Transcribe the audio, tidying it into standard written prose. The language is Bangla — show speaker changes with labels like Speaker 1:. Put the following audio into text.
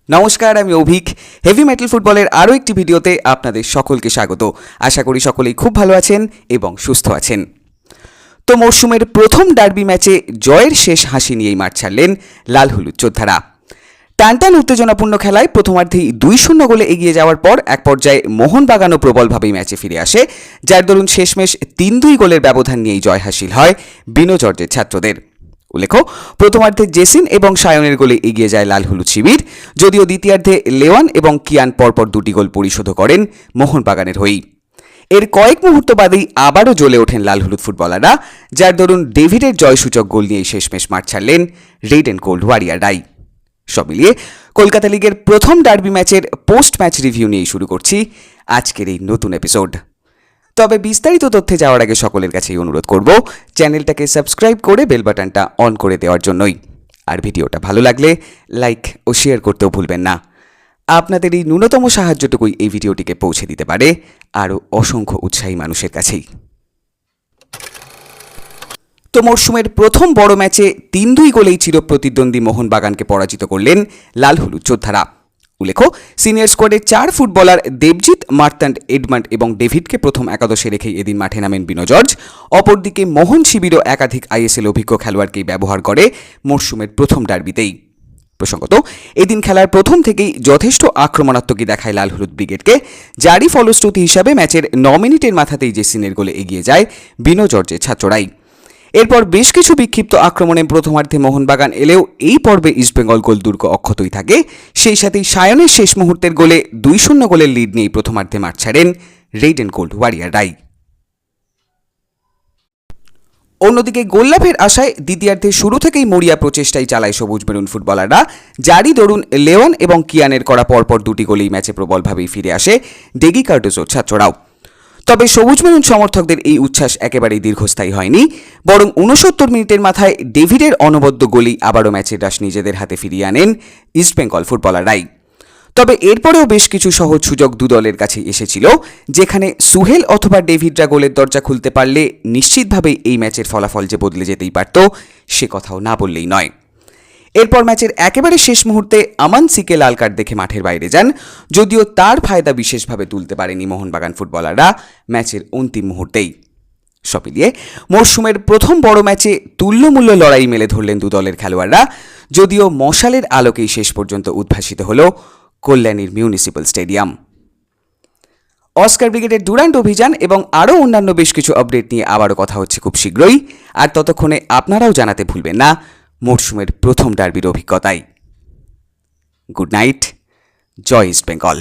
Speaker 1: নমস্কার, আমি অভিক। হেভি মেটাল ফুটবলের আরও একটি ভিডিওতে আপনাদের সকলকে স্বাগত। আশা করি সকলেই খুব ভালো আছেন এবং সুস্থ আছেন। তো মরশুমের প্রথম ডার্বি ম্যাচে জয়ের শেষ হাসি নিয়েই মাঠ ছাড়লেন লাল হলুদ যোদ্ধারা। টানটান উত্তেজনাপূর্ণ খেলায় প্রথমার্ধেই 2-0 গোলে এগিয়ে যাওয়ার পর এক পর্যায়ে মোহনবাগানও প্রবলভাবেই ম্যাচে ফিরে আসে, যার দরুন শেষমেশ 3-2 গোলের ব্যবধান নিয়েই জয় হাসিল হয় বিনো জর্জের ছাত্রদের। উল্লেখ্য, প্রথমার্ধে জেসিন এবং সায়নের গোলে এগিয়ে যায় লাল হলুদ শিবির, যদিও দ্বিতীয়ার্ধে লেওয়ান এবং কিয়ান পরপর 2টি গোল পরিশোধ করেন মোহনবাগানের হয়েই। এর কয়েক মুহূর্ত বাদেই আবারও জ্বলে ওঠেন লাল হলুদ ফুটবলাররা, যার দরুন ডেভিডের জয়সূচক গোল নিয়েই শেষমেশ মাঠ ছাড়লেন রেড অ্যান্ড গোল্ড ওয়ারিয়াররাই। সব মিলিয়ে কলকাতা লিগের প্রথম ডার্বি ম্যাচের পোস্ট ম্যাচ রিভিউ নিয়েই শুরু করছি আজকের এই নতুন এপিসোড। তবে বিস্তারিত তথ্যে যাওয়ার আগে সকলের কাছেই অনুরোধ করব চ্যানেলটাকে সাবস্ক্রাইব করে বেল বাটনটা অন করে দেওয়ার জন্যই। আর ভিডিওটা ভালো লাগলে লাইক ও শেয়ার করতেও ভুলবেন না। আপনাদের এই ন্যূনতম সাহায্যটুকুই এই ভিডিওটিকে পৌঁছে দিতে পারে আরও অসংখ্য উৎসাহী মানুষের কাছেই। তো মরশুমের প্রথম বড় ম্যাচে 3-2 গোলেই চিরপ্রতিদ্বন্দ্বী মোহনবাগানকে পরাজিত করলেন লাল হলুদ যোদ্ধারা। উল্লেখ্য, সিনিয়র স্কোয়াডের 4 ফুটবলার দেবজিৎ, মার্তান্ড, এডমান্ড এবং ডেভিডকে প্রথম একাদশে রেখেই এদিন মাঠে নামেন বিনো জর্জ। অপরদিকে মোহন শিবিরও একাধিক আইএসএল অভিজ্ঞ খেলোয়াড়কেই ব্যবহার করে মরশুমের প্রথম ডার্বিতেই। প্রসঙ্গত, এদিন খেলার প্রথম থেকেই যথেষ্ট আক্রমণাত্মকই দেখায় লাল হলুদ ব্রিগেডকে, যারই ফলশ্রুতি হিসাবে ম্যাচের 9 মিনিটের মাথাতেই জেসিনের গোলে এগিয়ে যায় বিনো জর্জের ছাত্ররাই। এরপর বেশ কিছু বিক্ষিপ্ত আক্রমণে প্রথমার্ধে মোহনবাগান এলেও এই পর্বে ইস্টবেঙ্গল গোল দুর্গ অক্ষতই থাকে। সেই সাথেই সায়নের শেষ মুহূর্তের গোলে 2-0 গোলের লিড নিয়েই প্রথমার্ধে মাঠ ছাড়েন রেড অ্যান্ড গোল্ড ওয়ারিয়াররাই। অন্যদিকে গোললাভের আশায় দ্বিতীয়ার্ধে শুরু থেকেই মরিয়া প্রচেষ্টাই চালায় সবুজ মেরুন ফুটবলাররা, যারই দরুন লেওয়ান এবং কিয়ানের করা পরপর 2টি গোলেই ম্যাচে প্রবলভাবেই ফিরে আসে ডেগি কার্ডোজোর ছাত্ররাও। তবে সবুজ মেরুন সমর্থকদের এই উচ্ছ্বাস একেবারেই দীর্ঘস্থায়ী হয়নি, বরং 69 মিনিটের মাথায় ডেভিডের অনবদ্য গোলেই আবারও ম্যাচের রাশ নিজেদের হাতে ফিরিয়ে আনেন ইস্টবেঙ্গল ফুটবলাররাই। তবে এরপরেও বেশ কিছু সহজ সুযোগ দু দলের কাছে এসেছিল, যেখানে সুহেল অথবা ডেভিডরা গোলের দরজা খুলতে পারলে নিশ্চিতভাবেই এই ম্যাচের ফলাফল যে বদলে যেতেই পারত, সে কথাও না বললেই নয়। এরপর ম্যাচের একেবারে শেষ মুহূর্তে আমান সিকে লাল কার্ড দেখে মাঠের বাইরে যান, যদিও তার ফায়দা বিশেষভাবে তুলতে পারেনি মোহনবাগান ফুটবলাররা ম্যাচের অন্তিম মুহূর্তেই। সব মিলিয়ে মরশুমের প্রথম বড় ম্যাচে তুল্যমূল্য লড়াই মেলে ধরলেন দু দলের খেলোয়াড়রা, যদিও মশালের আলোকেই শেষ পর্যন্ত উদ্ভাসিত হল কল্যাণীর মিউনিসিপ্যাল স্টেডিয়াম। অস্কার ব্রিগেডের ডুরান্ড অভিযান এবং আরও অন্যান্য বেশ কিছু আপডেট নিয়ে আবারও কথা হচ্ছে খুব শীঘ্রই। আর ততক্ষণে আপনারাও জানাতে ভুলবেন না মরশুমের প্রথম ডার্বির অভিজ্ঞতায়। গুড নাইট, জয় ইস্ট বেঙ্গল।